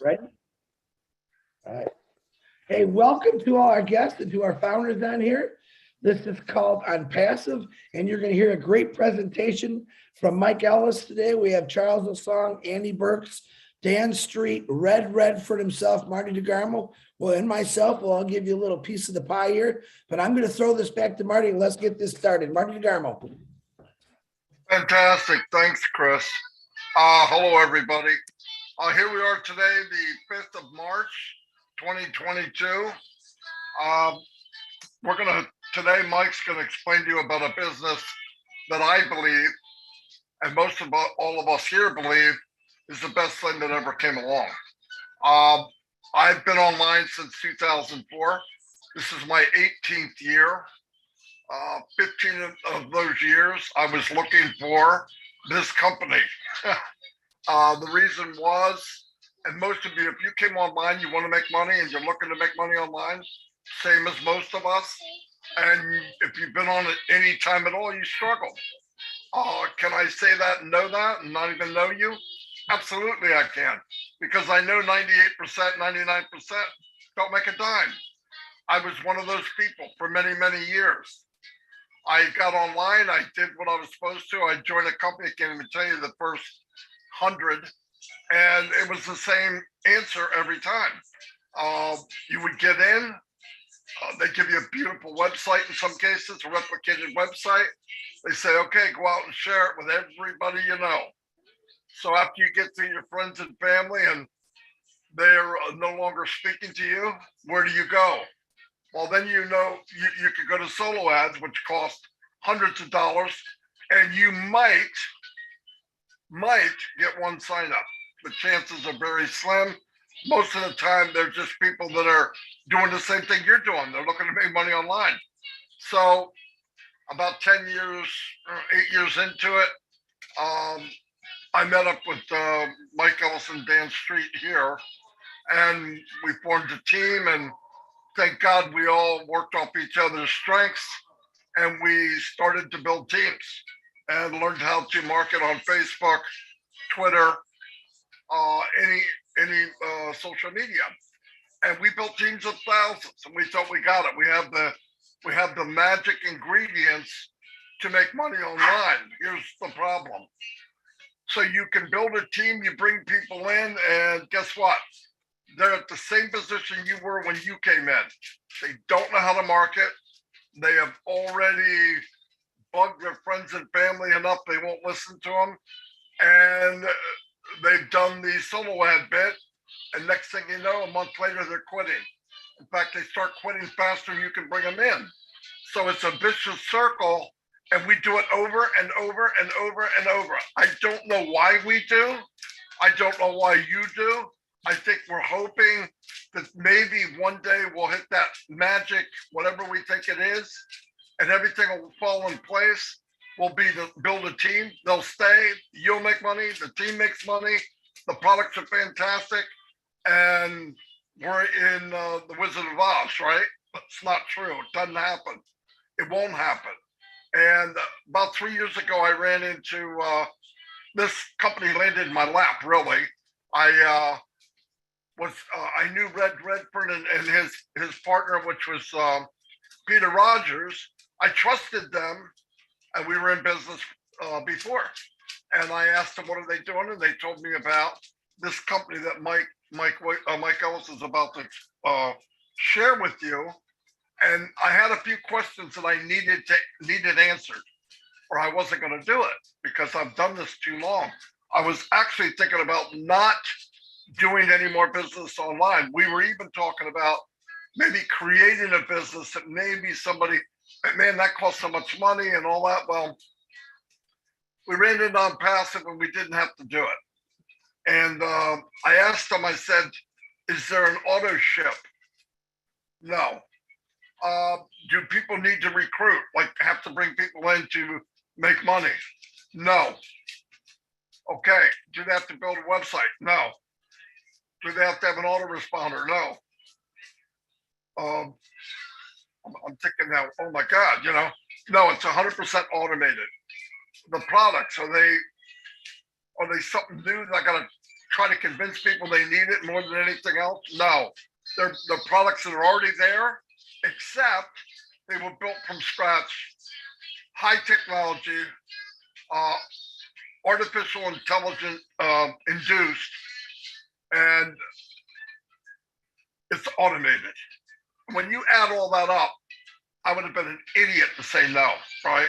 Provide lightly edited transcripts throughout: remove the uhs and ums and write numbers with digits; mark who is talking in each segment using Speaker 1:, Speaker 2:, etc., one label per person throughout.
Speaker 1: Ready? All right. Hey, welcome to all our guests and to our founders on here. This is called Unpassive, and you're going to hear a great presentation from Mike Ellis today. We have Charles Osong, Andy Burks, Dan Street, Red Redford himself, Marty DeGarmo, well, and myself. Well, I'll give you a little piece of the pie here, but I'm going to throw this back to Marty and let's get this started. Marty DeGarmo.
Speaker 2: Fantastic. Thanks, Chris. Hello, everybody. Here we are today, the 5th of March, 2022. Today, Mike's going to explain to you about a business that I believe, and all of us here believe, is the best thing that ever came along. I've been online since 2004. This is my 18th year. 15 of those years, I was looking for this company. The reason was, and most of you, if you came online, you want to make money and you're looking to make money online, same as most of us. And if you've been on it any time at all, you struggle. Can I say that and know that and not even know you? Absolutely I can, because I know 98%, 99% don't make a dime. I was one of those people for many, many years. I got online, I did what I was supposed to. I joined a company, I can't even tell you the first 100, and it was the same answer every time. You would get in, they give you a beautiful website in some cases, a replicated website. They say, okay, go out and share it with everybody you know. So after you get to your friends and family and they're no longer speaking to you, where do you go? Well, then you could go to solo ads, which cost hundreds of dollars, and you might get one sign up. The chances are very slim. Most of the time, they're just people that are doing the same thing you're doing. They're looking to make money online. So about 10 years, 8 years into it, I met up with Mike Ellis and Dan Street here, and we formed a team, and thank God we all worked off each other's strengths, and we started to build teams and learned how to market on Facebook, Twitter, any social media. And we built teams of thousands, and we thought we got it. We have the magic ingredients to make money online. Here's the problem. So you can build a team, you bring people in, and guess what? They're at the same position you were when you came in. They don't know how to market. They have already bugged their friends and family enough they won't listen to them. And they've done the solo ad bit. And next thing you know, a month later, they're quitting. In fact, they start quitting faster than you can bring them in. So it's a vicious circle. And we do it over and over and over and over. I don't know why we do. I don't know why you do. I think we're hoping that maybe one day we'll hit that magic, whatever we think it is, and everything will fall in place. We'll be to build a team. They'll stay. You'll make money. The team makes money. The products are fantastic. And we're in the Wizard of Oz, right? It's not true. It doesn't happen. It won't happen. And about 3 years ago, I ran into this company landed in my lap, really. I knew Red Redford and his partner, which was Peter Rogers. I trusted them, and we were in business before. And I asked them, what are they doing? And they told me about this company that Mike Ellis is about to share with you. And I had a few questions that I needed answered, or I wasn't going to do it because I've done this too long. I was actually thinking about not doing any more business online. We were even talking about maybe creating a business that maybe somebody, man, that costs so much money and all that. Well, we ran into Unpassive and we didn't have to do it. And I asked them, I said, is there an auto ship? No. Do people need to recruit, like have to bring people in to make money? No. Okay. Do they have to build a website? No. Do they have to have an autoresponder? No. I'm thinking now, oh my God, no, it's 100% automated. The products, are they something new that I gotta try to convince people they need it more than anything else? No, they're products that are already there, except they were built from scratch, high technology, uh, artificial intelligence induced, and it's automated. When you add all that up, I would have been an idiot to say no, right?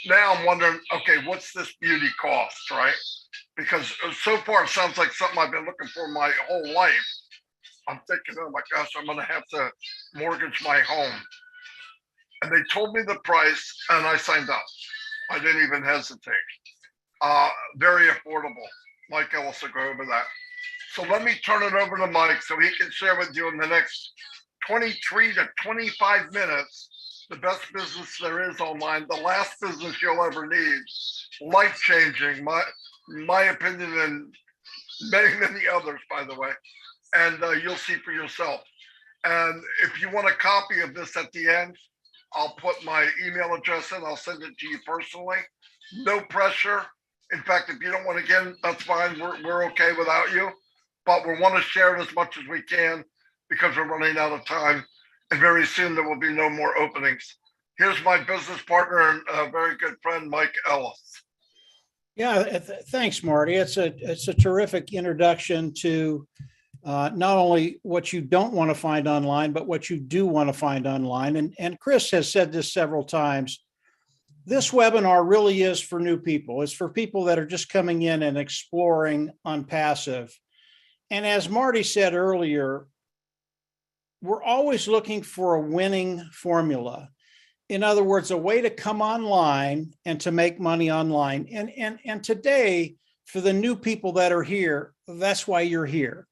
Speaker 2: Now I'm wondering, okay, what's this beauty cost, right? Because so far it sounds like something I've been looking for my whole life. I'm thinking, oh my gosh, I'm going to have to mortgage my home. And they told me the price and I signed up. I didn't even hesitate. Very affordable. Mike Ellis will go over that. So let me turn it over to Mike so he can share with you in the next 23 to 25 minutes the best business there is online, the last business you'll ever need, life-changing, my opinion, and many others, by the way. And you'll see for yourself. And if you want a copy of this at the end, I'll put my email address in. I'll send it to you personally. No pressure. In fact, if you don't want to get in, that's fine. We're okay without you. But we want to share it as much as we can because we're running out of time. And very soon there will be no more openings. Here's my business partner and a very good friend, Mike Ellis.
Speaker 3: Yeah, thanks, Marty. It's a terrific introduction to not only what you don't want to find online, but what you do want to find online. And Chris has said this several times. This webinar really is for new people. It's for people that are just coming in and exploring Unpassive. And as Marty said earlier, we're always looking for a winning formula. In other words, a way to come online and to make money online. And today, for the new people that are here, that's why you're here.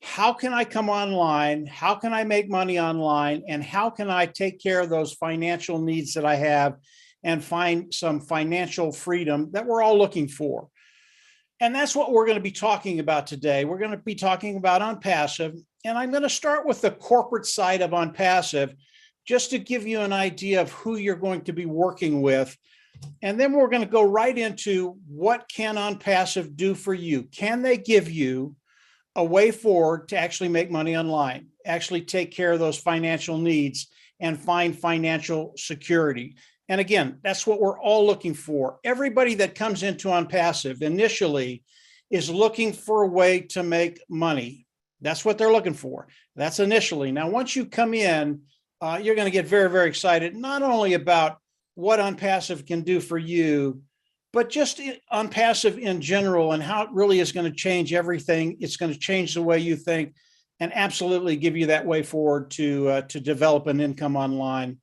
Speaker 3: How can I come online? How can I make money online? And how can I take care of those financial needs that I have and find some financial freedom that we're all looking for? And that's what we're going to be talking about today. We're going to be talking about Unpassive. And I'm going to start with the corporate side of Unpassive, just to give you an idea of who you're going to be working with. And then we're going to go right into what can Unpassive do for you? Can they give you a way forward to actually make money online, actually take care of those financial needs and find financial security? And again, that's what we're all looking for. Everybody that comes into Unpassive initially is looking for a way to make money. That's what they're looking for. That's initially. Now, once you come in, you're going to get very excited, not only about what Unpassive can do for you, but just Unpassive in general and how it really is going to change everything. It's going to change the way you think and absolutely give you that way forward to develop an income online.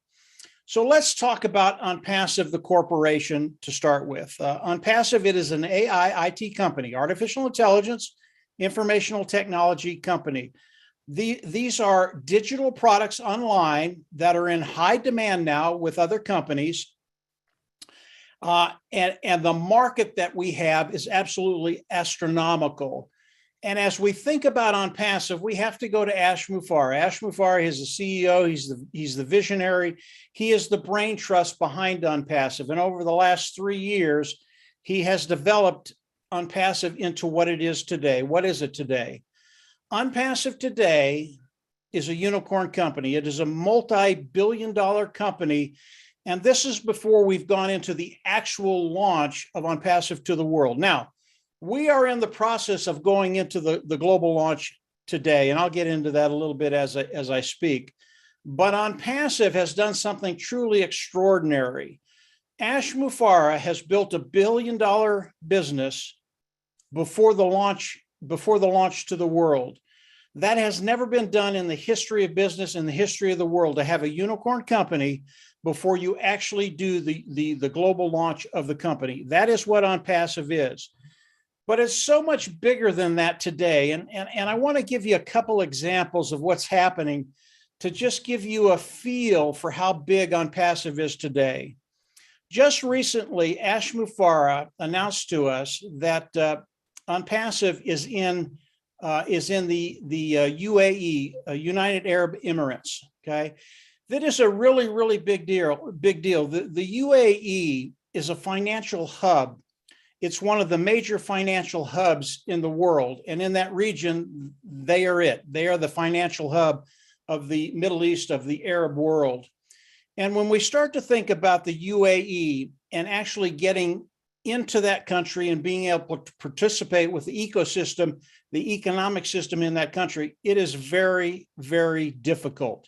Speaker 3: So let's talk about Unpassive, the corporation, to start with. Unpassive, it is an AI IT company, artificial intelligence, informational technology company. These are digital products online that are in high demand now with other companies. And the market that we have is absolutely astronomical. And as we think about Unpassive, we have to go to Ash Mufareh. Ash Mufareh is the CEO. He's the visionary. He is the brain trust behind Unpassive. And over the last 3 years, he has developed Unpassive into what it is today. What is it today? Unpassive today is a unicorn company. It is a multi-billion-dollar company. And this is before we've gone into the actual launch of Unpassive to the world. Now, we are in the process of going into the global launch today, and I'll get into that a little bit as I speak. But Unpassive has done something truly extraordinary. Ash Mufareh has built $1 billion business before the launch to the world. That has never been done in the history of business, in the history of the world, to have a unicorn company before you actually do the global launch of the company. That is what Unpassive is. But it's so much bigger than that today. And I want to give you a couple examples of what's happening to just give you a feel for how big Unpassive is today. Just recently, Ash Mufareh announced to us that Unpassive is in the UAE, United Arab Emirates. Okay, that is a really big deal. The UAE is a financial hub. It's one of the major financial hubs in the world. And in that region, they are it. They are the financial hub of the Middle East, of the Arab world. And when we start to think about the UAE and actually getting into that country and being able to participate with the ecosystem, the economic system in that country, it is very, very difficult.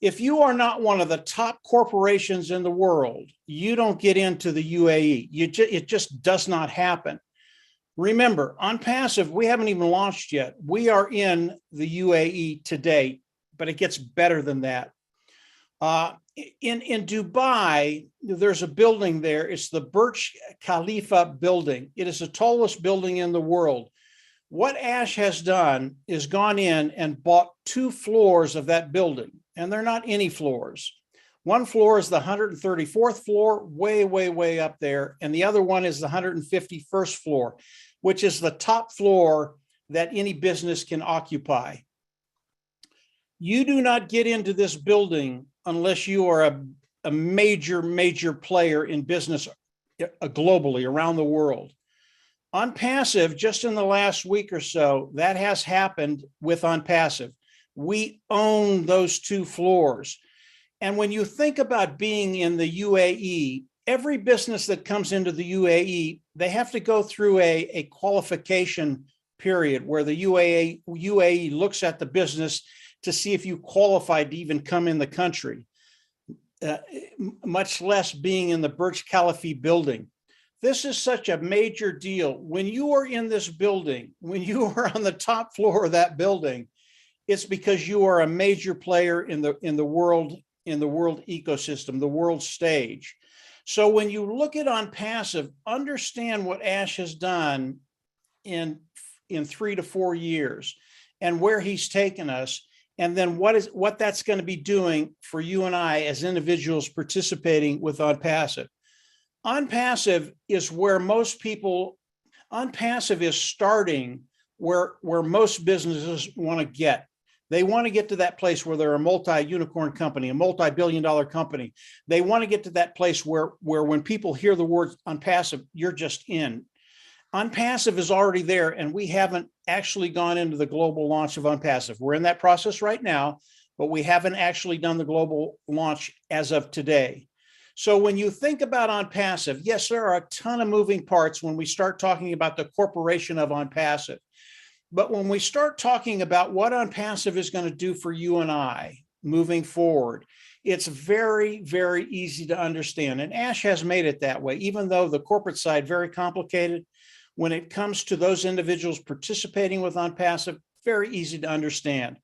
Speaker 3: If you are not one of the top corporations in the world, you don't get into the UAE. It just does not happen. Remember, Unpassive, we haven't even launched yet. We are in the UAE today, but it gets better than that. In Dubai, there's a building there. It's the Burj Khalifa building. It is the tallest building in the world. What Ash has done is gone in and bought 2 floors of that building, and they're not any floors. One floor is the 134th floor, way, way, way up there, and the other one is the 151st floor, which is the top floor that any business can occupy. You do not get into this building unless you are a major, major player in business globally around the world. Unpassive, just in the last week or so, that has happened with Unpassive. We own those 2 floors. And when you think about being in the UAE, every business that comes into the UAE, they have to go through a qualification period where the UAE looks at the business to see if you qualify to even come in the country, much less being in the Burj Khalifa building. This is such a major deal. When you are in this building, when you are on the top floor of that building, it's because you are a major player in the world ecosystem, the world stage. So when you look at Unpassive, understand what Ash has done in 3 to 4 years and where he's taken us. And then what that's going to be doing for you and I as individuals participating with Unpassive. Unpassive is where most people, Unpassive is starting where most businesses want to get. They want to get to that place where they're a multi-unicorn company, a multi-billion-dollar company. They want to get to that place where when people hear the word Unpassive, you're just in. Unpassive is already there, and we haven't actually gone into the global launch of Unpassive. We're in that process right now, but we haven't actually done the global launch as of today. So when you think about Unpassive, yes, there are a ton of moving parts when we start talking about the corporation of Unpassive. But when we start talking about what Unpassive is going to do for you and I moving forward, it's very, very easy to understand. And Ash has made it that way, even though the corporate side, very complicated. When it comes to those individuals participating with Unpassive, very easy to understand.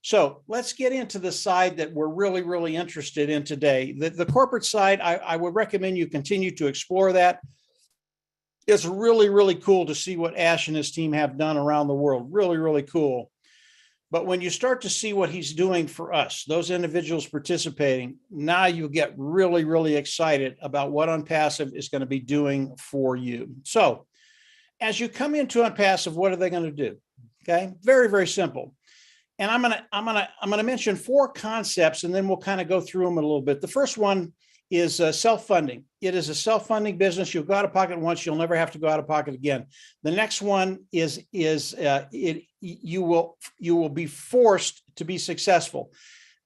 Speaker 3: So let's get into the side that we're really, really interested in today. The corporate side, I would recommend you continue to explore that. It's really, really cool to see what Ash and his team have done around the world. Really, really cool. But when you start to see what he's doing for us, those individuals participating, now you get really, really excited about what Unpassive is going to be doing for you. So as you come into Unpassive, what are they going to do? Okay, very, very simple. And I'm gonna mention 4 concepts, and then we'll kind of go through them a little bit. The first one is self-funding. It is a self-funding business. You'll go out of pocket once, you'll never have to go out of pocket again. The next one is you will be forced to be successful.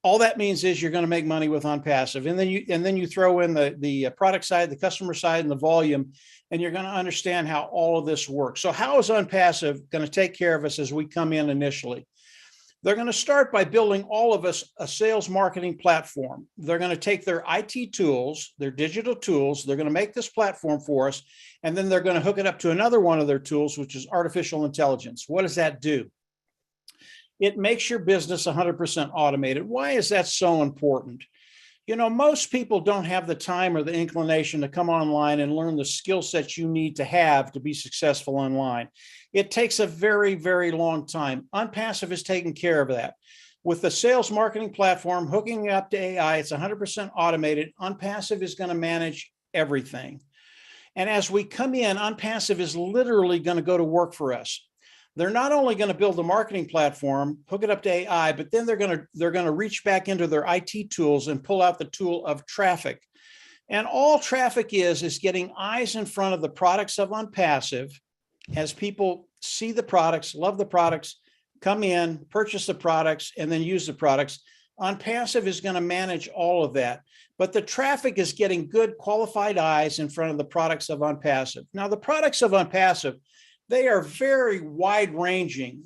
Speaker 3: All that means is you're going to make money with Unpassive, and then you throw in the product side, the customer side, and the volume, and you're going to understand how all of this works. So how is Unpassive going to take care of us as we come in initially? They're going to start by building all of us a sales marketing platform. They're going to take their IT tools, their digital tools, they're going to make this platform for us, and then they're going to hook it up to another one of their tools, which is artificial intelligence. What does that do? It makes your business 100% automated. Why is that so important? You know, most people don't have the time or the inclination to come online and learn the skill sets you need to have to be successful online. It takes a very, very long time. Unpassive is taking care of that. With the sales marketing platform, hooking up to AI, it's 100% automated. Unpassive is going to manage everything. And as we come in, Unpassive is literally going to go to work for us. They're not only going to build a marketing platform, hook it up to AI, but then they're going to reach back into their IT tools and pull out the tool of traffic. And all traffic is getting eyes in front of the products of Unpassive as people see the products, love the products, come in, purchase the products, and then use the products. Unpassive is going to manage all of that. But the traffic is getting good qualified eyes in front of the products of Unpassive. Now, the products of Unpassive, they are very wide ranging.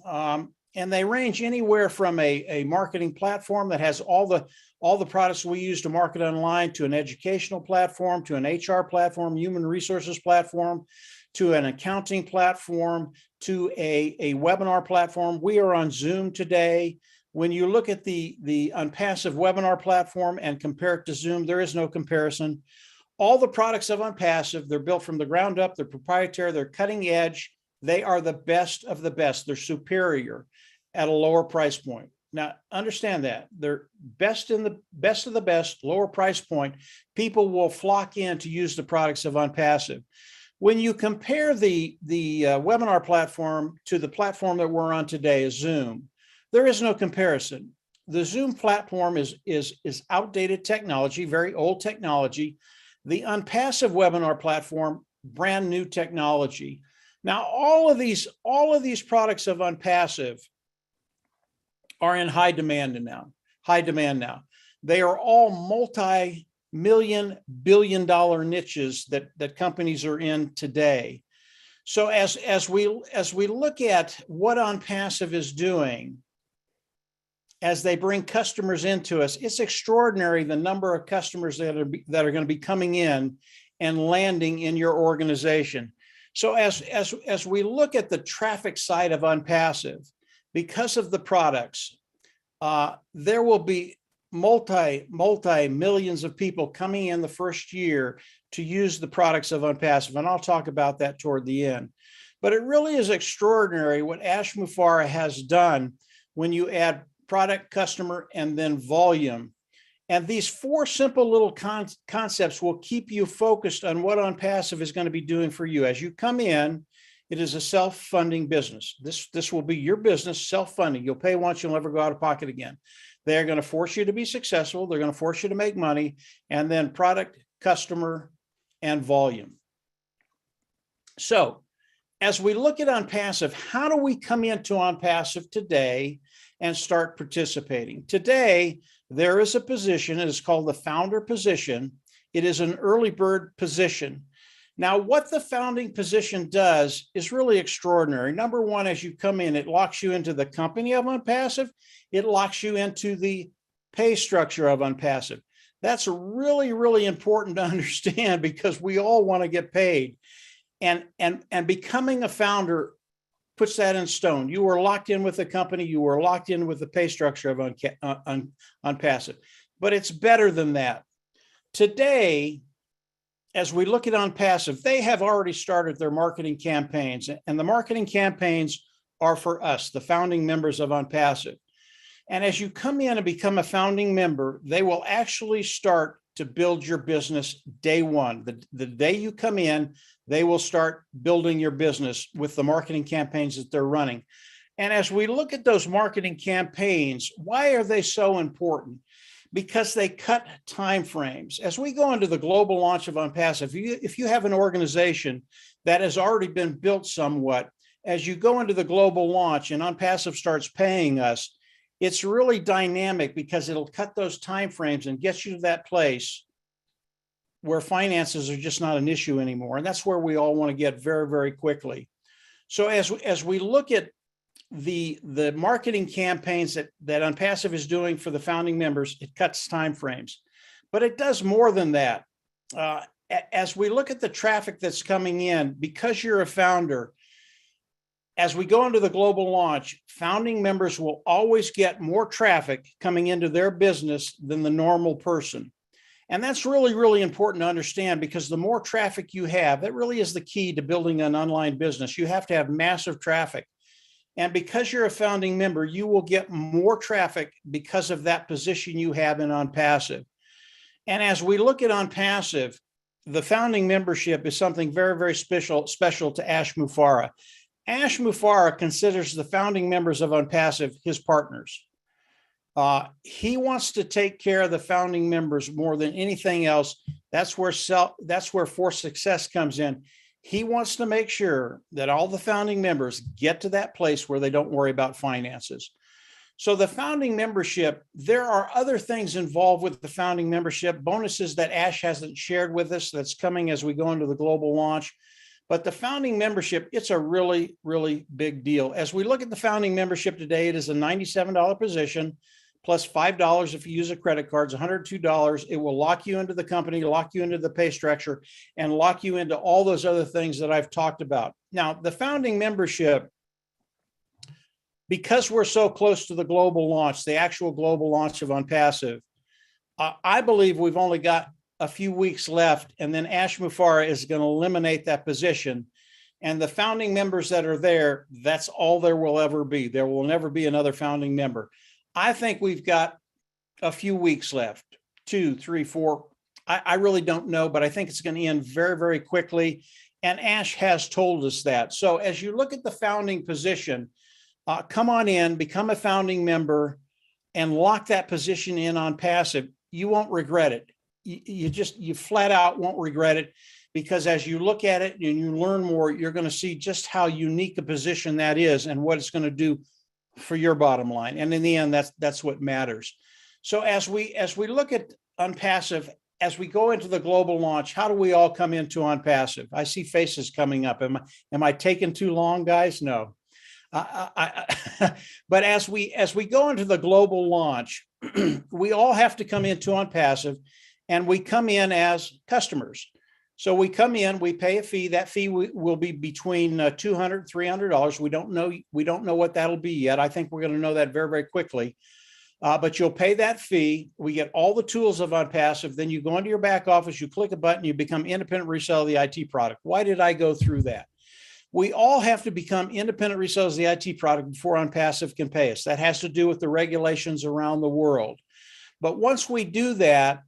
Speaker 3: And they range anywhere from a marketing platform that has all the products we use to market online, to an educational platform, to an HR platform, human resources platform, to an accounting platform, to a webinar platform. We are on Zoom today. When you look at the Unpassive webinar platform and compare it to Zoom, there is no comparison. All the products of Unpassive, they're built from the ground up, they're proprietary, they're cutting edge. They are the best of the best. They're superior at a lower price point. Now, understand that they're best in the best of the best, lower price point. People will flock in to use the products of Unpassive. When you compare the webinar platform to the platform that we're on today, Zoom, there is no comparison. The Zoom platform is outdated technology, very old technology. The Unpassive webinar platform, brand new technology. Now, all of these products of Unpassive are in high demand now. They are all multi-million, billion-dollar niches that companies are in today. So as we look at what Unpassive is doing, as they bring customers into us, it's extraordinary the number of customers that are going to be coming in and landing in your organization. So as we look at the traffic side of Unpassive, because of the products, there will be multi millions of people coming in the first year to use the products of Unpassive, and I'll talk about that toward the end. But it really is extraordinary what Ash Mufareh has done when you add product, customer, and then volume. And these four simple little concepts will keep you focused on what Unpassive is going to be doing for you. As you come in, it is a self-funding business. This will be your business, self-funding. You'll pay once, you'll never go out of pocket again. They're going to force you to be successful. They're going to force you to make money, and then product, customer, and volume. So as we look at Unpassive, how do we come into Unpassive today and start participating? Today, there is a position, it is called the founder position. It is an early bird position. Now, what the founding position does is really extraordinary. Number one, as you come in, it locks you into the company of Unpassive. It locks you into the pay structure of Unpassive. That's really, really important to understand because we all want to get paid. And becoming a founder puts that in stone. You are locked in with the company. You are locked in with the pay structure of Unpassive. But it's better than that. Today, as we look at Unpassive, they have already started their marketing campaigns, and the marketing campaigns are for us, the founding members of Unpassive. And as you come in and become a founding member, they will actually start to build your business day one. The day you come in, they will start building your business with the marketing campaigns that they're running. And as we look at those marketing campaigns, why are they so important? Because they cut time frames. As we go into the global launch of Unpassive, if you have an organization that has already been built somewhat, as you go into the global launch and Unpassive starts paying us, it's really dynamic because it'll cut those time frames and get you to that place where finances are just not an issue anymore. And that's where we all want to get very, very quickly. So as we look at the marketing campaigns that Unpassive is doing for the founding members, it cuts time frames, but it does more than that. As we look at the traffic that's coming in, because you're a founder, as we go into the global launch, founding members will always get more traffic coming into their business than the normal person. And that's really, really important to understand because the more traffic you have, that really is the key to building an online business. You have to have massive traffic. And because you're a founding member, you will get more traffic because of that position you have in Unpassive. And as we look at Unpassive, the founding membership is something very, very special to Ash Mufareh. Ash Mufareh considers the founding members of Unpassive his partners. He wants to take care of the founding members more than anything else. That's where For Success comes in. He wants to make sure that all the founding members get to that place where they don't worry about finances. So the founding membership, there are other things involved with the founding membership, bonuses that Ash hasn't shared with us that's coming as we go into the global launch. But the founding membership, it's a really, really big deal. As we look at the founding membership today, it is a $97 position plus $5 if you use a credit card, it's $102. It will lock you into the company, lock you into the pay structure, and lock you into all those other things that I've talked about. Now, the founding membership, because we're so close to the global launch, the actual global launch of Unpassive, I believe we've only got a few weeks left, and then Ash Mufareh is going to eliminate that position. And the founding members that are there, that's all there will ever be. There will never be another founding member. I think we've got a few weeks left, 2, 3, 4. I really don't know, but I think it's going to end very, very quickly. And Ash has told us that. So as you look at the founding position, come on in, become a founding member, and lock that position in on Passive. You won't regret it. You flat out won't regret it, because as you look at it and you learn more, you're going to see just how unique a position that is and what it's going to do for your bottom line. And in the end, that's what matters. So as we look at Unpassive, as we go into the global launch, how do we all come into Unpassive? I see faces coming up. Am I taking too long, guys? No. But as we go into the global launch, we all have to come into Unpassive, and we come in as customers. So we come in, we pay a fee. That fee will be between $200, $300. We don't know what that'll be yet. I think we're going to know that very, very quickly. But you'll pay that fee. We get all the tools of Unpassive. Then you go into your back office, you click a button, you become independent reseller of the IT product. Why did I go through that? We all have to become independent resellers of the IT product before Unpassive can pay us. That has to do with the regulations around the world. But once we do that,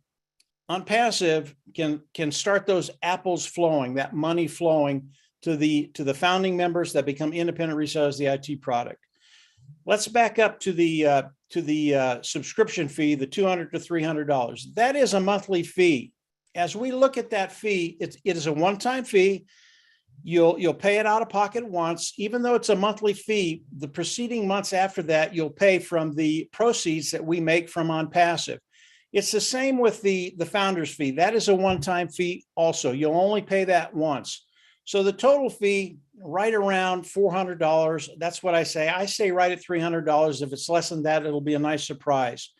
Speaker 3: Unpassive can start those apples flowing, that money flowing to the founding members that become independent resellers of the IT product. Let's back up to the subscription fee, the $200 to $300. That is a monthly fee. As we look at that fee, it is a one-time fee. You'll pay it out of pocket once. Even though it's a monthly fee, the preceding months after that, you'll pay from the proceeds that we make from Unpassive. It's the same with the founder's fee. That is a one-time fee also. You'll only pay that once. So the total fee, right around $400. That's what I say. I say right at $300. If it's less than that, it'll be a nice surprise.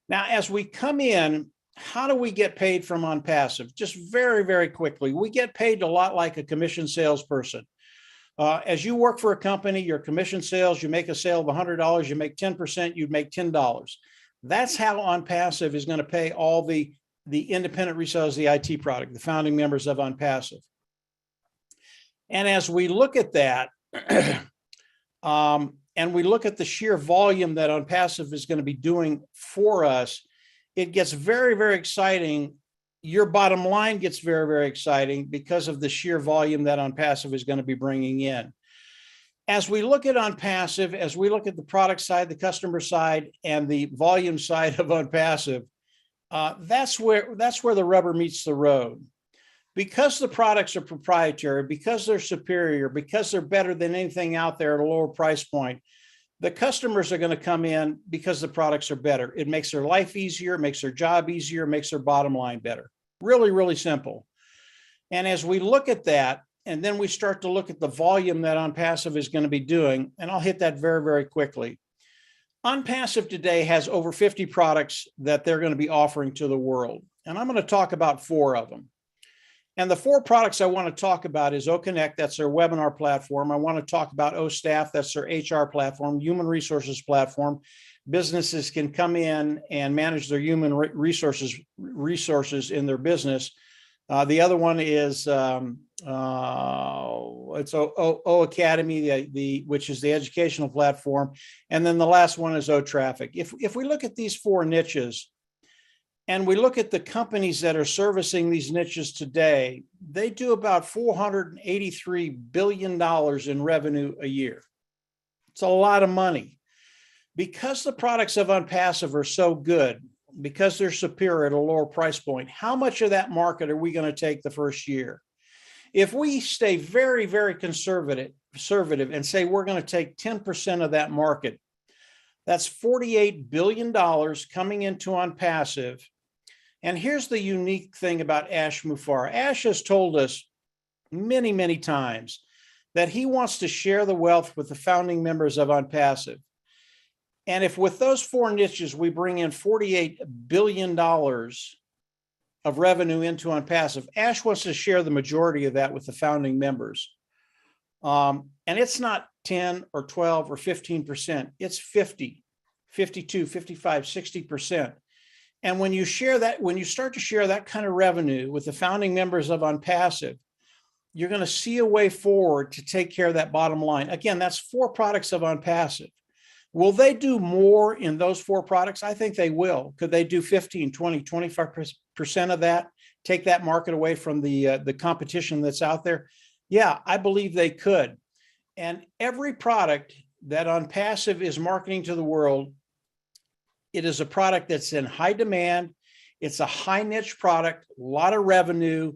Speaker 3: Now, as we come in, how do we get paid from Unpassive? Just very, very quickly. We get paid a lot like a commission salesperson. As you work for a company, your commission sales, you make a sale of $100, you make 10%, you'd make $10. That's how Unpassive is going to pay all the independent resellers of the IT product, the founding members of Unpassive. And as we look at that, and we look at the sheer volume that Unpassive is going to be doing for us, it gets very, very exciting. Your bottom line gets very, very exciting because of the sheer volume that Unpassive is going to be bringing in. As we look at Unpassive, as we look at the product side, the customer side, and the volume side of Unpassive, that's where the rubber meets the road. Because the products are proprietary, because they're superior, because they're better than anything out there at a lower price point, the customers are going to come in because the products are better. It makes their life easier, makes their job easier, makes their bottom line better. Really, really simple. And as we look at that, and then we start to look at the volume that Unpassive is going to be doing, and I'll hit that very, very quickly. Unpassive today has over 50 products that they're going to be offering to the world. And I'm going to talk about 4 of them. And the 4 products I want to talk about is OConnect, that's their webinar platform. I want to talk about OStaff, that's their HR platform, human resources platform. Businesses can come in and manage their human resources in their business. The other one is it's O Academy, which is the educational platform, and then the last one is O Traffic. If we look at these 4 niches, and we look at the companies that are servicing these niches today, they do about $483 billion in revenue a year. It's a lot of money. Because the products of Unpassive are so good, because they're superior at a lower price point, how much of that market are we going to take the first year? If we stay very, very conservative and say we're going to take 10% of that market, that's $48 billion coming into Unpassive. And here's the unique thing about Ash Mufareh. Ash has told us many, many times that he wants to share the wealth with the founding members of Unpassive. And if with those four niches, we bring in $48 billion of revenue into Unpassive, Ash wants to share the majority of that with the founding members. And it's not 10 or 12 or 15%. It's 50, 52, 55, 60%. And when you share that, when you start to share that kind of revenue with the founding members of Unpassive, you're going to see a way forward to take care of that bottom line. Again, that's four products of Unpassive. Will they do more in those four products? I think they will. Could they do 15, 20, 25% of that? Take that market away from the competition that's out there? Yeah, I believe they could. And every product that Unpassive is marketing to the world, it is a product that's in high demand. It's a high niche product, a lot of revenue.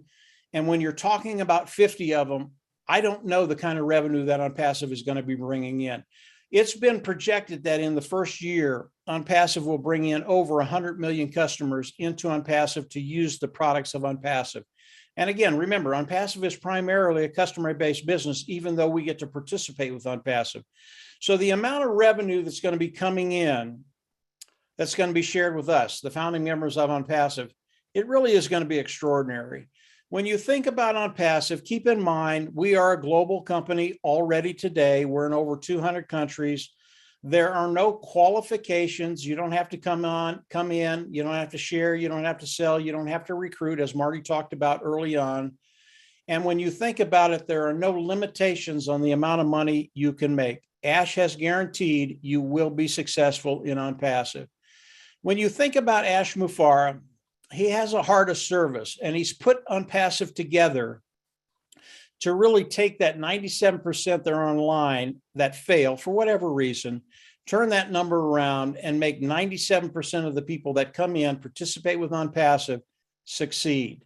Speaker 3: And when you're talking about 50 of them, I don't know the kind of revenue that Unpassive is going to be bringing in. It's been projected that in the first year, Unpassive will bring in over 100 million customers into Unpassive to use the products of Unpassive. And again, remember, Unpassive is primarily a customer-based business, even though we get to participate with Unpassive. So the amount of revenue that's going to be coming in, that's going to be shared with us, the founding members of Unpassive, it really is going to be extraordinary. When you think about Unpassive, keep in mind, we are a global company already today. We're in over 200 countries. There are no qualifications. You don't have to come in. You don't have to share. You don't have to sell. You don't have to recruit, as Marty talked about early on. And when you think about it, there are no limitations on the amount of money you can make. Ash has guaranteed you will be successful in Unpassive. When you think about Ash Mufareh, he has a heart of service, and he's put Unpassive together to really take that 97% that are online that fail for whatever reason, turn that number around and make 97% of the people that come in, participate with Unpassive, succeed.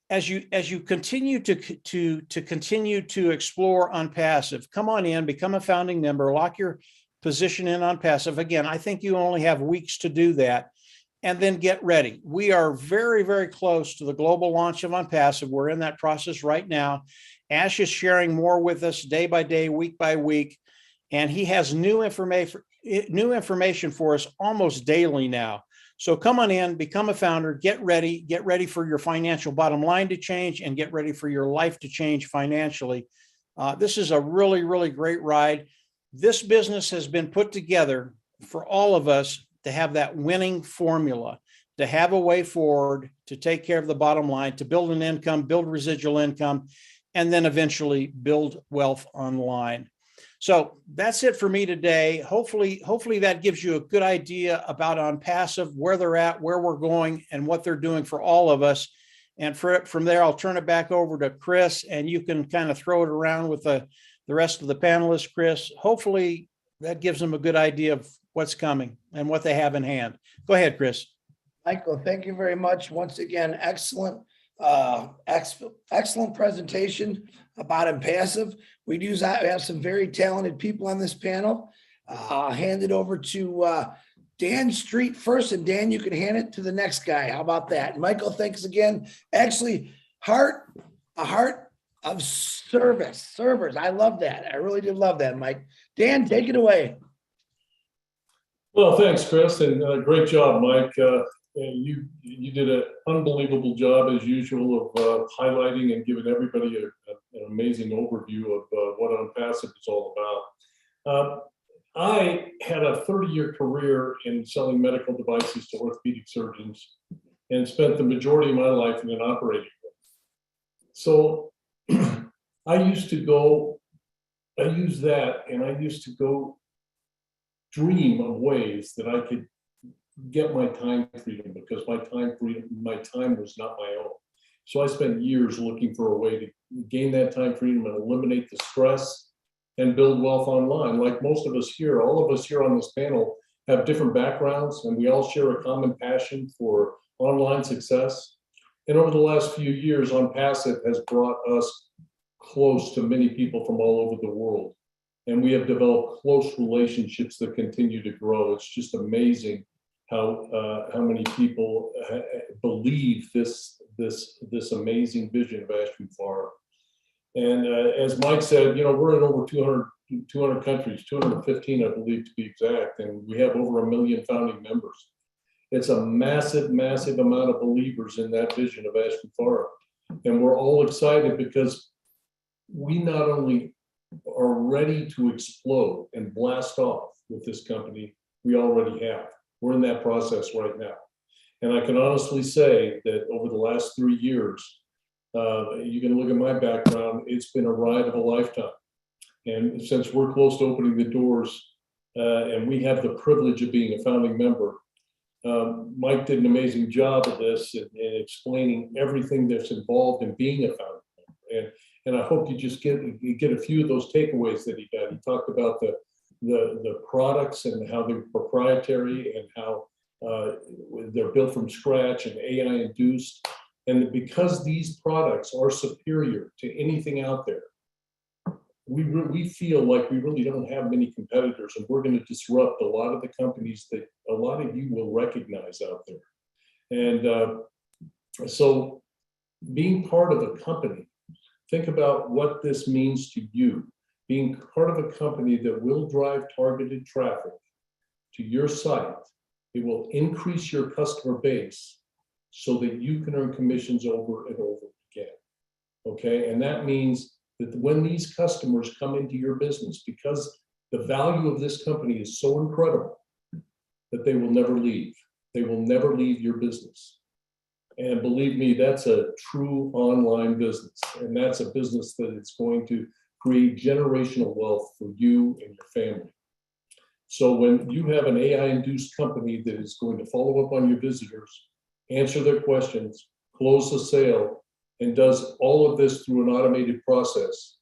Speaker 3: As you continue to explore Unpassive, come on in, become a founding member, lock your position in Unpassive. Again, I think you only have weeks to do that. And then get ready. We are very, very close to the global launch of Unpassive. We're in that process right now. Ash is sharing more with us day by day, week by week, and he has new information for us almost daily now. So come on in, become a founder, get ready for your financial bottom line to change, and get ready for your life to change financially. This is a really, really great ride. This business has been put together for all of us to have that winning formula, to have a way forward, to take care of the bottom line, to build an income, build residual income, and then eventually build wealth online. So that's it for me today. Hopefully that gives you a good idea about Unpassive, where they're at, where we're going, and what they're doing for all of us. And from there, I'll turn it back over to Chris, and you can kind of throw it around with the rest of the panelists, Chris. Hopefully that gives them a good idea of what's coming and what they have in hand. Go ahead, Chris.
Speaker 1: Michael, thank you very much. Once again, excellent presentation about Unpassive. We do have some very talented people on this panel. I'll hand it over to Dan Street first, and Dan, you can hand it to the next guy. How about that? Michael, thanks again. Actually, a heart of servers. I love that. I really did love that, Mike. Dan, take it away.
Speaker 4: Well, thanks, Chris, and great job, Mike. You did an unbelievable job, as usual, of highlighting and giving everybody an amazing overview of what Unpassive is all about. I had a 30-year career in selling medical devices to orthopedic surgeons and spent the majority of my life in an operating room. So I used to go dream of ways that I could get my time freedom, because my time was not my own. So I spent years looking for a way to gain that time freedom and eliminate the stress and build wealth online. Like most of us here, all of us here on this panel have different backgrounds, and we all share a common passion for online success. And over the last few years, Unpassive has brought us close to many people from all over the world. And we have developed close relationships that continue to grow. It's just amazing how many people believe this amazing vision of Ashby Farm. And as Mike said, you know, we're in over 200 countries, 215, I believe, to be exact, and we have over 1 million founding members. It's a massive, massive amount of believers in that vision of Ashby Farm. And we're all excited because we not only are ready to explode and blast off with this company, we already have. We're in that process right now. And I can honestly say that over the last 3 years, you can look at my background, it's been a ride of a lifetime. And since we're close to opening the doors, and we have the privilege of being a founding member, Mike did an amazing job of this and explaining everything that's involved in being a founding member. And I hope you just get a few of those takeaways that he got. He talked about the products and how they're proprietary and how they're built from scratch and AI induced. And because these products are superior to anything out there, we feel like we really don't have many competitors, and we're going to disrupt a lot of the companies that a lot of you will recognize out there. And so being part of a company, think about what this means to you. Being part of a company that will drive targeted traffic to your site, it will increase your customer base so that you can earn commissions over and over again, okay? And that means that when these customers come into your business, because the value of this company is so incredible that they will never leave. They will never leave your business. And believe me, that's a true online business. And that's a business that is going to create generational wealth for you and your family. So when you have an AI-induced company that is going to follow up on your visitors, answer their questions, close the sale, and does all of this through an automated process,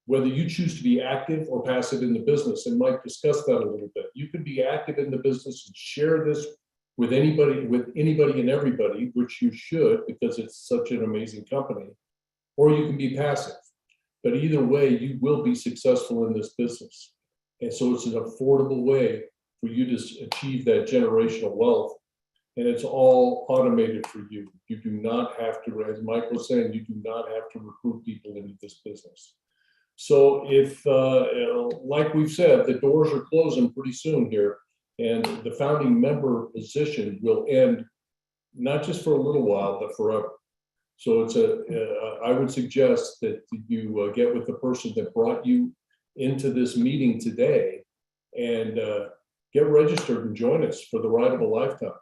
Speaker 4: whether you choose to be active or passive in the business, and Mike discussed that a little bit. You could be active in the business and share this with anybody and everybody, which you should because it's such an amazing company, or you can be passive. But either way, you will be successful in this business. And so it's an affordable way for you to achieve that generational wealth. And it's all automated for you. You do not have to, as Mike was saying, you do not have to recruit people into this business. So if, like we've said, the doors are closing pretty soon here, and the founding member position will end not just for a little while, but forever. So it's I would suggest that you get with the person that brought you into this meeting today and get registered and join us for the ride of a lifetime.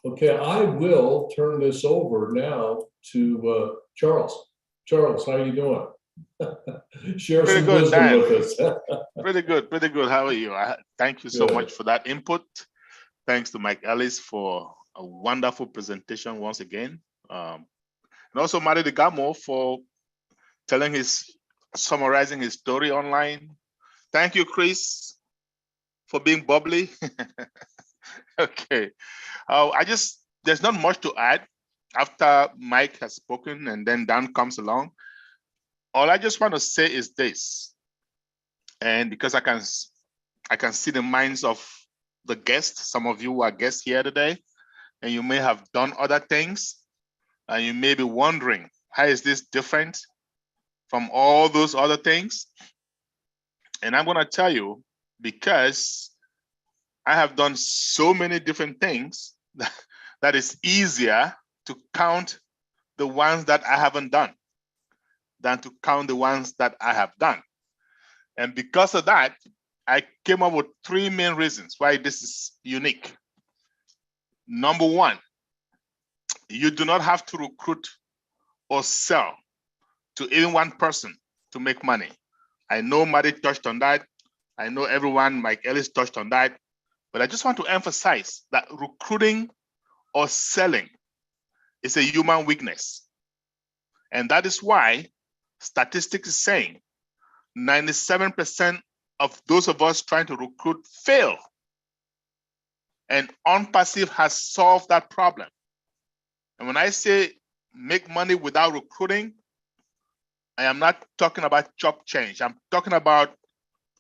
Speaker 4: Okay, I will turn this over now to Charles. Charles, how are you doing? Share
Speaker 5: Pretty
Speaker 4: some
Speaker 5: good,
Speaker 4: wisdom
Speaker 5: Dan.
Speaker 4: with us.
Speaker 5: Pretty good, pretty good. How are you? Thank you so
Speaker 4: Good.
Speaker 5: much for that input. Thanks to Mike Ellis for a wonderful presentation once again. And also Mari Gamo for summarizing his story online. Thank you, Chris, for being bubbly. Okay. There's not much to add after Mike has spoken and then Dan comes along. All I just want to say is this, and because I can see the minds of the guests, some of you are guests here today, and you may have done other things, and you may be wondering, how is this different from all those other things? And I'm going to tell you, because I have done so many different things that it's easier to count the ones that I haven't done than to count the ones that I have done. And because of that, I came up with 3 main reasons why this is unique. Number one, you do not have to recruit or sell to any one person to make money. I know Mari touched on that. I know everyone, Mike Ellis touched on that. But I just want to emphasize that recruiting or selling is a human weakness. And that is why statistics is saying 97% of those of us trying to recruit fail. And Unpassive has solved that problem. And when I say make money without recruiting, I am not talking about chop change. I'm talking about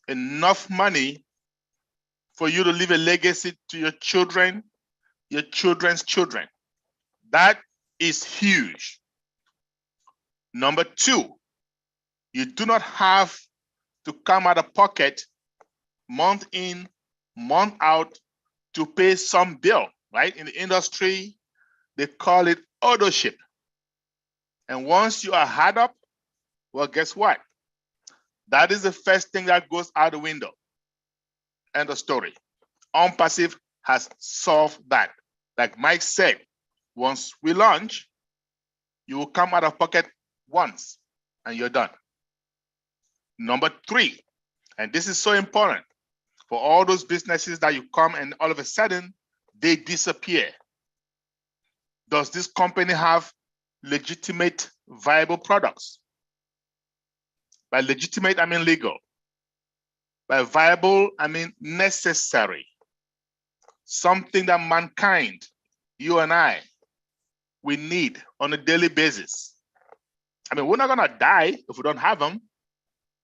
Speaker 5: enough money for you to leave a legacy to your children, your children's children. That is huge. Number two, you do not have to come out of pocket month in, month out to pay some bill, right? In the industry, they call it ownership. And once you are hard up, well, guess what? That is the first thing that goes out the window. End of story. Unpassive has solved that. Like Mike said, once we launch, you will come out of pocket once and you're done. Number three, and this is so important for all those businesses that you come and all of a sudden they disappear. Does this company have legitimate, viable products? By legitimate, I mean legal. By viable, I mean necessary. Something that mankind, you and I, we need on a daily basis. I mean, we're not gonna die if we don't have them,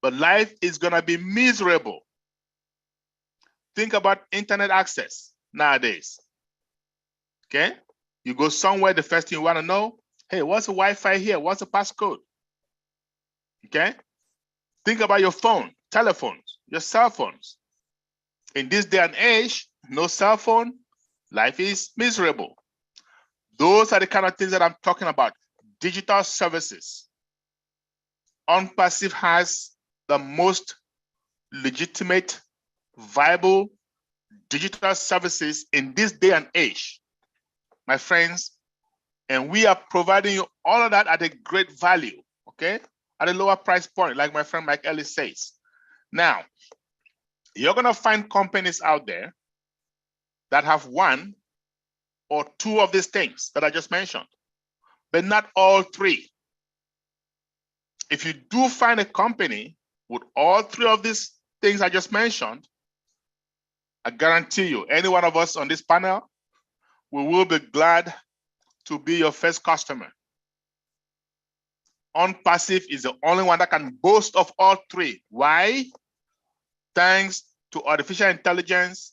Speaker 5: but life is gonna be miserable. Think about internet access nowadays, okay? You go somewhere, the first thing you wanna know, hey, what's the Wi-Fi here? What's the passcode? Okay? Think about your phone, telephones, your cell phones. In this day and age, no cell phone, life is miserable. Those are the kind of things that I'm talking about. Digital services. Unpassive has the most legitimate, viable digital services in this day and age, my friends. And we are providing you all of that at a great value, okay? At a lower price point, like my friend Mike Ellis says. Now, you're gonna find companies out there that have one or two of these things that I just mentioned, but not all three. If you do find a company with all three of these things I just mentioned, I guarantee you, any one of us on this panel, we will be glad to be your first customer. Unpassive is the only one that can boast of all three. Why? Thanks to artificial intelligence,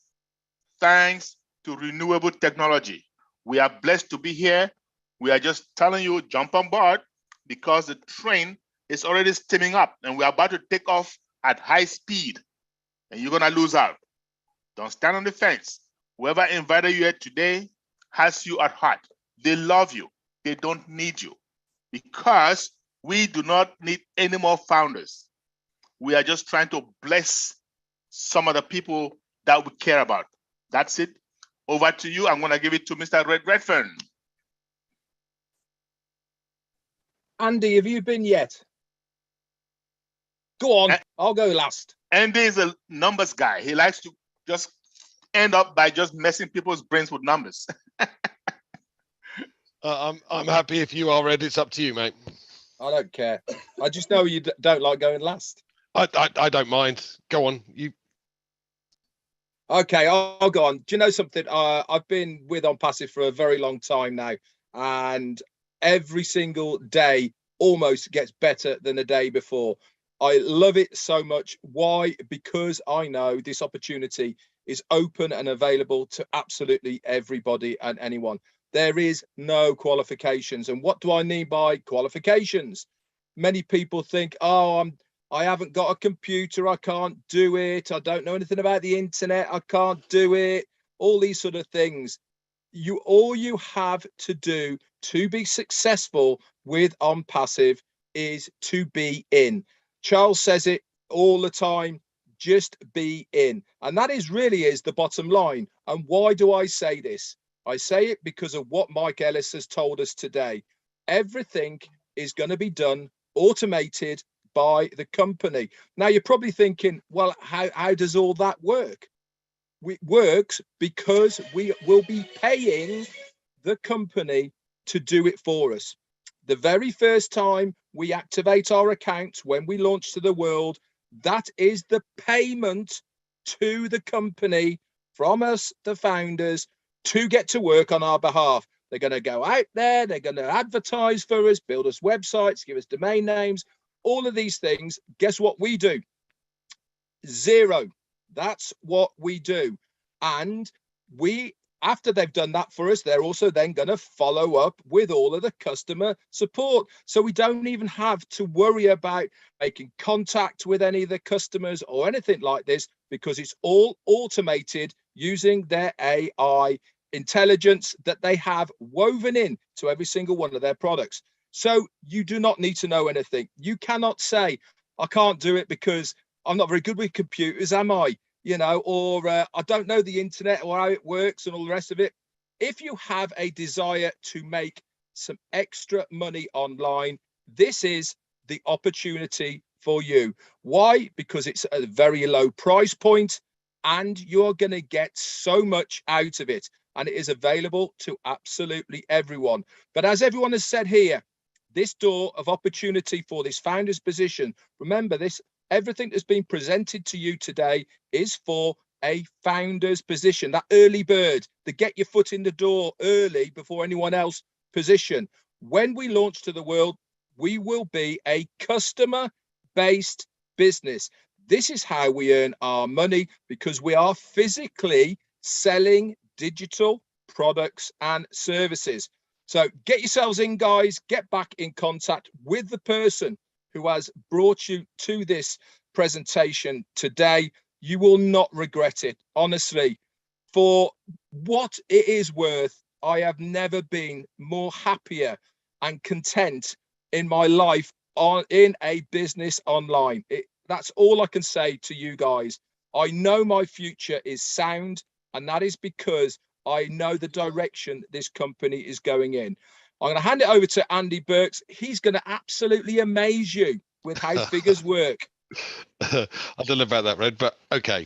Speaker 5: thanks to renewable technology. We are blessed to be here. We are just telling you, jump on board because the train is already steaming up and we're about to take off at high speed and you're gonna lose out. Don't stand on the fence. Whoever invited you here today has you at heart. They love you. They don't need you because we do not need any more founders. We are just trying to bless some of the people that we care about. That's it. Over to you. I'm going to give it to Mr. Redfern.
Speaker 6: Andy, have you been yet? Go on, I'll go last.
Speaker 5: Andy is a numbers guy. He likes to just end up by just messing people's brains with numbers.
Speaker 7: I'm happy if you are ready. It's up to you, mate.
Speaker 6: I don't care. I just know you don't like going last.
Speaker 7: I don't mind. Go on. You.
Speaker 6: Okay, I'll go on. Do you know something? I've been with Unpassive for a very long time now, and every single day almost gets better than the day before. I love it so much. Why? Because I know this opportunity is open and available to absolutely everybody and anyone. There is no qualifications. And what do I mean by qualifications? Many people think, oh, I haven't got a computer, I can't do it. I don't know anything about the internet, I can't do it. All these sort of things. All you have to do to be successful with Unpassive is to be in. Charles says it all the time, just be in. And that really is the bottom line. And why do I say this? I say it because of what Mike Ellis has told us today. Everything is going to be done, automated by the company. Now, you're probably thinking, well, how does all that work? It works because we will be paying the company to do it for us. The very first time we activate our account, when we launch to the world, That is the payment to the company from us, the founders, to get to work on our behalf. They're going to go out there, they're going to advertise for us, build us websites, give us domain names, all of these things. Guess what we do? Zero. That's what we do. And we, after they've done that for us, they're also then going to follow up with all of the customer support. So we don't even have to worry about making contact with any of the customers or anything like this, because it's all automated using their AI intelligence that they have woven in to every single one of their products. So you do not need to know anything. You cannot say, I can't do it because I'm not very good with computers, am I? You know, or I don't know the internet or how it works and all the rest of it. If you have a desire to make some extra money online, this is the opportunity for you. Why? Because it's at a very low price point and you're going to get so much out of it. And it is available to absolutely everyone. But as everyone has said here, this door of opportunity for this founder's position, remember this, everything that's been presented to you today is for a founder's position, that early bird, the get your foot in the door early before anyone else position. When we launch to the world, we will be a customer-based business. This is how we earn our money, because we are physically selling digital products and services. So get yourselves in, guys, get back in contact with the person who has brought you to this presentation today. You will not regret it. Honestly, for what it is worth, I have never been more happier and content in my life in a business online. That's all I can say to you guys. I know my future is sound, and that is because I know the direction this company is going in. I'm going to hand it over to Andy Burks. He's going to absolutely amaze you with how figures work.
Speaker 7: I don't know about that, Red, but okay.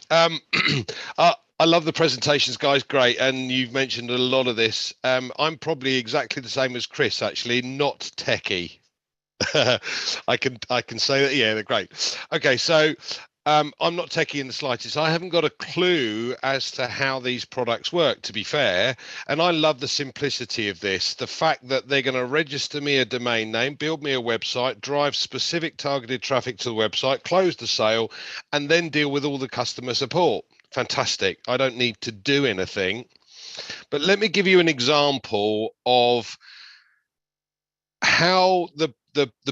Speaker 7: I love the presentations, guys. Great. And you've mentioned a lot of this. I'm probably exactly the same as Chris, actually, not techie. I can say that. Yeah, they're great. Okay, so I'm not techie in the slightest. I haven't got a clue as to how these products work, to be fair. And I love the simplicity of this. The fact that they're going to register me a domain name, build me a website, drive specific targeted traffic to the website, close the sale, and then deal with all the customer support. Fantastic. I don't need to do anything. But let me give you an example of how the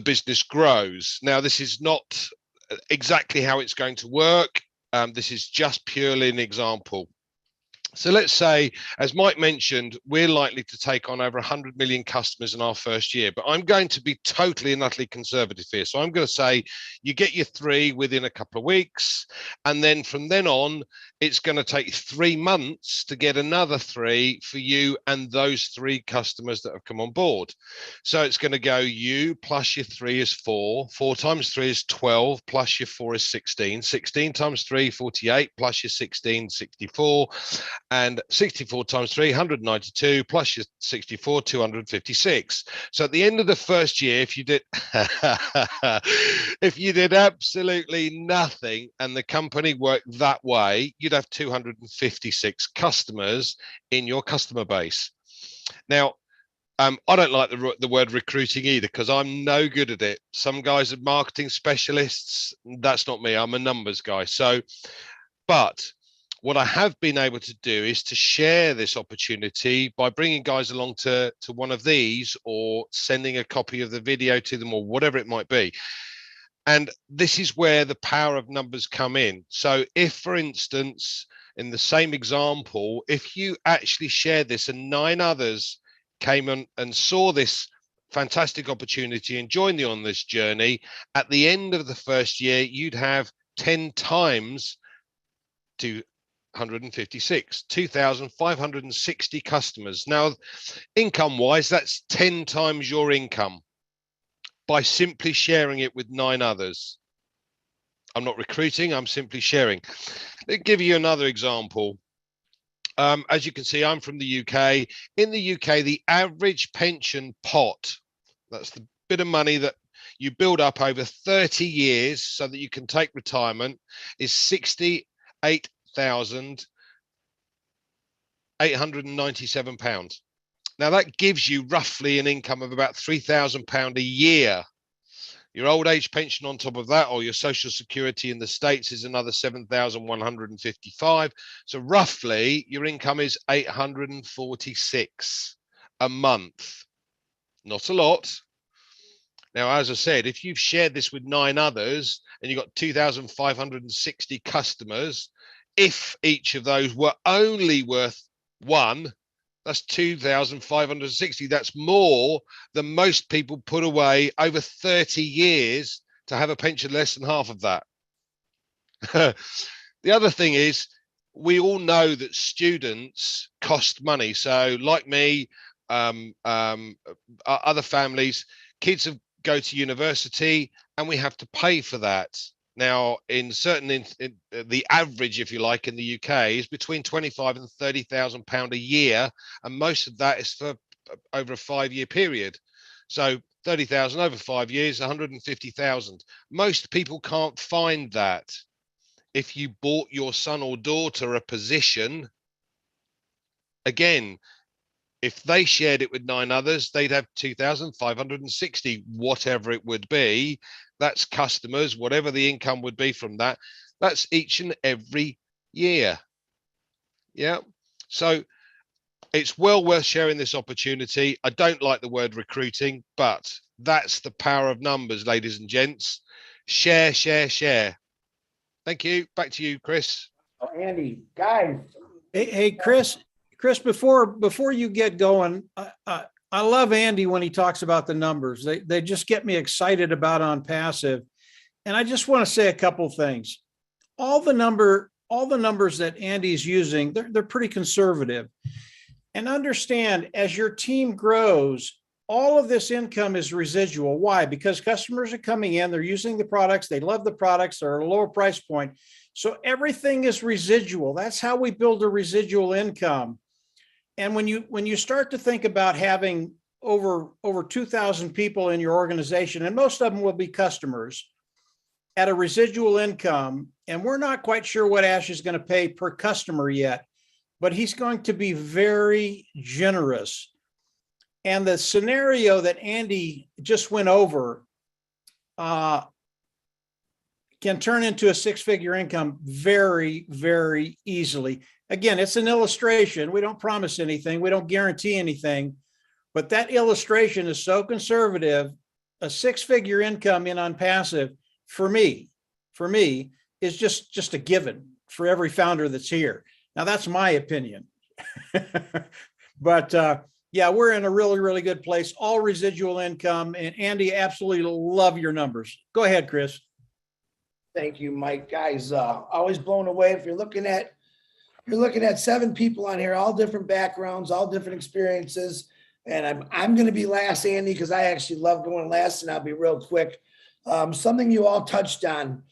Speaker 7: business grows. Now, this is not exactly how it's going to work. This is just purely an example. So let's say, as Mike mentioned, we're likely to take on over 100 million customers in our first year, but I'm going to be totally and utterly conservative here. So I'm going to say you get your 3 within a couple of weeks. And then from then on, it's going to take 3 months to get another 3 for you and those 3 customers that have come on board. So it's going to go you plus your 3 is 4, 4 times 3 is 12, plus your 4 is 16, 16 times 3, 48, plus your 16, 64. And 64 times 3, 192, plus your 64, 256. So at the end of the first year, if you did if you did absolutely nothing and the company worked that way, you'd have 256 customers in your customer base. Now, I don't like the word recruiting either, because I'm no good at it. Some guys are marketing specialists. That's not me. I'm a numbers guy. So, but what I have been able to do is to share this opportunity by bringing guys along to one of these, or sending a copy of the video to them, or whatever it might be. And this is where the power of numbers come in. So if, for instance, in the same example, if you actually shared this and 9 others came on and saw this fantastic opportunity and joined you on this journey, at the end of the first year, you'd have 10 times to 156, 2,560 customers. Now, income wise, that's 10 times your income by simply sharing it with 9 others. I'm not recruiting, I'm simply sharing. Let me give you another example. As you can see, I'm from the UK. In the UK, the average pension pot, that's the bit of money that you build up over 30 years so that you can take retirement is £68,897. Now that gives you roughly an income of about £3,000 a year. Your old age pension on top of that, or your social security in the States, is another 7,155. So roughly your income is 846 a month. Not a lot. Now, as I said, if you've shared this with 9 others and you've got 2,560 customers, if each of those were only worth 1, that's 2,560. That's more than most people put away over 30 years to have a pension less than half of that. The other thing is, we all know that students cost money. So like me, other families, kids go to university and we have to pay for that. Now, in the average, if you like, in the UK is between 25 and 30,000 pound a year, and most of that is for over a 5-year period. So 30,000 over 5 years, 150,000. Most people can't find that. If you bought your son or daughter a position, again, if they shared it with 9 others, they'd have 2,560, whatever it would be. That's customers, whatever the income would be from that. That's each and every year. Yeah. So it's well worth sharing this opportunity. I don't like the word recruiting, but that's the power of numbers, ladies and gents. Share, share, share. Thank you. Back to you, Chris.
Speaker 1: Oh, Andy, guys.
Speaker 3: Hey, Chris, before you get going, I love Andy when he talks about the numbers. They just get me excited about Unpassive. And I just want to say a couple of things. All the numbers that Andy's using, they're pretty conservative. And understand, as your team grows, all of this income is residual. Why? Because customers are coming in, they're using the products, they love the products, they're at a lower price point. So everything is residual. That's how we build a residual income. And when you start to think about having over 2,000 people in your organization, and most of them will be customers at a residual income, and we're not quite sure what Ash is going to pay per customer yet, but he's going to be very generous. And the scenario that Andy just went over can turn into a 6-figure income very, very easily. Again, it's an illustration. We don't promise anything. We don't guarantee anything. But that illustration is so conservative. A 6-figure income in Unpassive, for me, is just a given for every founder that's here. Now, that's my opinion. But yeah, we're in a really, really good place. All residual income. And Andy, absolutely love your numbers. Go ahead, Chris.
Speaker 1: Thank you, Mike. Guys, always blown away. If you're looking at 7 people on here, all different backgrounds, all different experiences. And I'm going to be last, Andy, because I actually love going last, and I'll be real quick. Something you all touched on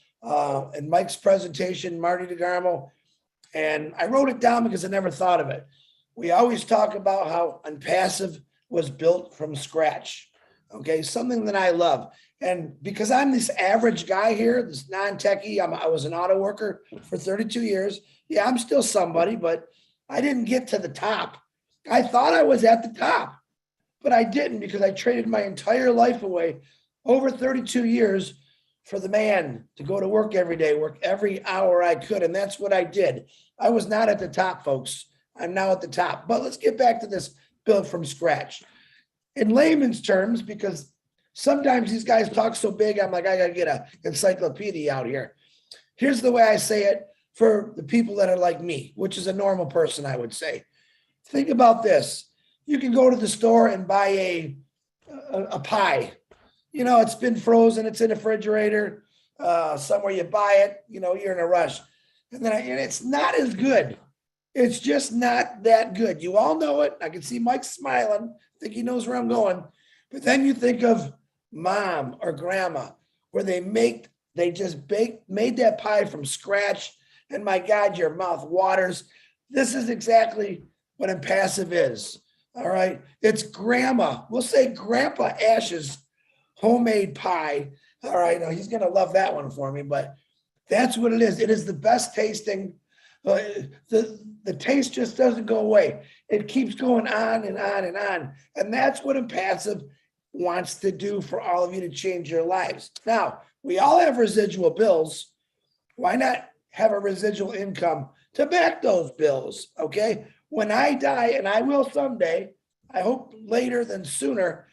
Speaker 1: in Mike's presentation, Marty DeGarmo, and I wrote it down because I never thought of it. We always talk about how Unpassive was built from scratch. Okay, something that I love. And because I'm this average guy here, this non-techie, I was an auto worker for 32 years. Yeah, I'm still somebody, but I didn't get to the top. I thought I was at the top, but I didn't, because I traded my entire life away over 32 years for the man to go to work every day, work every hour I could. And that's what I did. I was not at the top, folks. I'm now at the top. But let's get back to this build from scratch. In layman's terms, because sometimes these guys talk so big, I'm like, I got to get an encyclopedia out here. Here's the way I say it for the people that are like me, which is a normal person, I would say. Think about this. You can go to the store and buy a pie. You know, it's been frozen. It's in a refrigerator. Somewhere you buy it, you know, you're in a rush. And it's not as good. It's just not that good. You all know it. I can see Mike smiling. I think he knows where I'm going. But then you think of mom or grandma, where they made that pie from scratch. And my God, your mouth waters. This is exactly what Unpassive is. All right. It's grandma. We'll say Grandpa Ash's homemade pie. All right, now he's gonna love that one for me, but that's what it is. It is the best tasting. The taste just doesn't go away. It keeps going on and on and on. And that's what Unpassive wants to do for all of you to change your lives. Now, we all have residual bills. Why not have a residual income to back those bills? Okay. When I die, and I will someday, I hope later than sooner,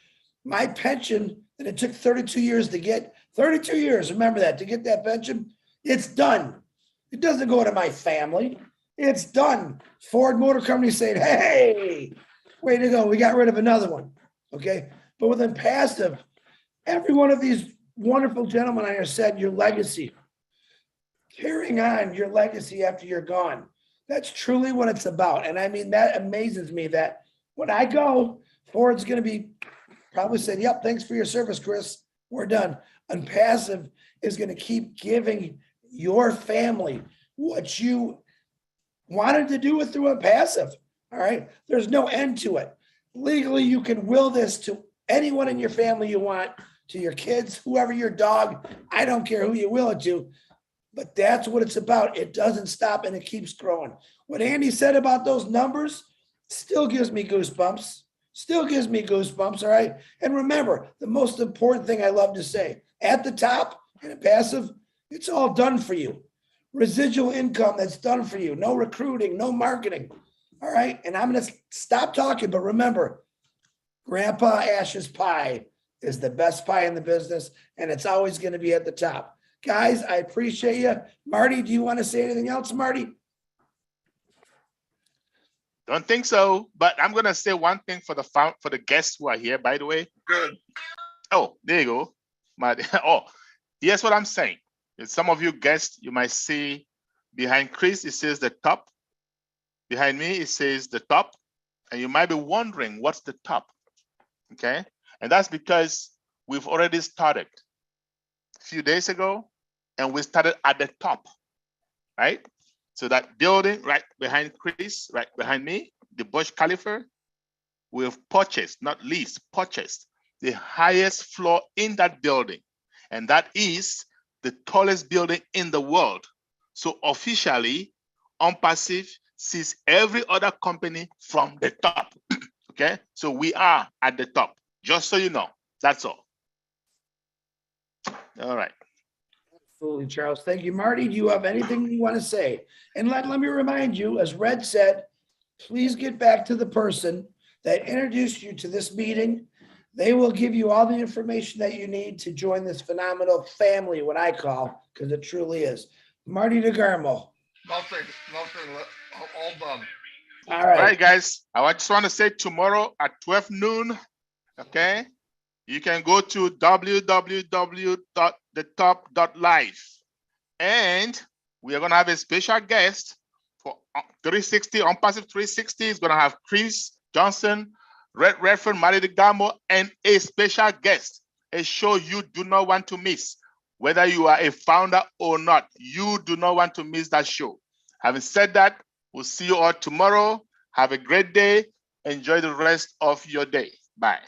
Speaker 1: my pension that it took 32 years to get, 32 years, remember that, to get that pension, it's done. It doesn't go to my family. It's done. Ford Motor Company saying, hey, way to go. We got rid of another one. Okay. But with Unpassive, every one of these wonderful gentlemen on here said your legacy, carrying on your legacy after you're gone. That's truly what it's about. And I mean, that amazes me that when I go, Ford's going to be probably saying, yep, thanks for your service, Chris. We're done. Unpassive is going to keep giving your family what you wanted to do with through Unpassive. All right. There's no end to it. Legally, you can will this to anyone in your family you want, to your kids, whoever, your dog. I don't care who you will it to, but that's what it's about. It doesn't stop and it keeps growing. What Andy said about those numbers still gives me goosebumps. Still gives me goosebumps. All right. And remember, the most important thing I love to say at the top in Unpassive, it's all done for you. Residual income that's done for you. No recruiting, no marketing. All right. And I'm going to stop talking, but remember, Grandpa Ash's pie is the best pie in the business, and it's always going to be at the top. Guys, I appreciate you. Marty, do you want to say anything else, Marty?
Speaker 5: Don't think so, but I'm gonna say one thing for the guests who are here, by the way.
Speaker 2: Good.
Speaker 5: Oh, there you go. Oh, here's what I'm saying. Some of you guests, you might see behind Chris, it says the top. Behind me, it says the top. And you might be wondering, what's the top? Okay. And that's because we've already started a few days ago, and we started at the top, right? So that building right behind Chris, right behind me, the Burj Khalifa, we've purchased, not leased, purchased the highest floor in that building. And that is the tallest building in the world. So officially, Unpassive sees every other company from the top. Okay, so we are at the top, just so you know. That's all. All right.
Speaker 1: Absolutely, Charles. Thank you. Marty, do you have anything you want to say? And let me remind you, as Red said, please get back to the person that introduced you to this meeting. They will give you all the information that you need to join this phenomenal family, what I call, because it truly is. Marty DeGarmo.
Speaker 2: Nothing, all done.
Speaker 1: All
Speaker 5: All
Speaker 1: right.
Speaker 5: right, guys. I just want to say tomorrow at 12 noon, okay, you can go to www.thetop.live. And we are going to have a special guest for 360, Unpassive 360. Is going to have Chris Johnson, Red Redford, Marty DeGarmo, and a special guest, a show you do not want to miss. Whether you are a founder or not, you do not want to miss that show. Having said that, we'll see you all tomorrow. Have a great day. Enjoy the rest of your day. Bye.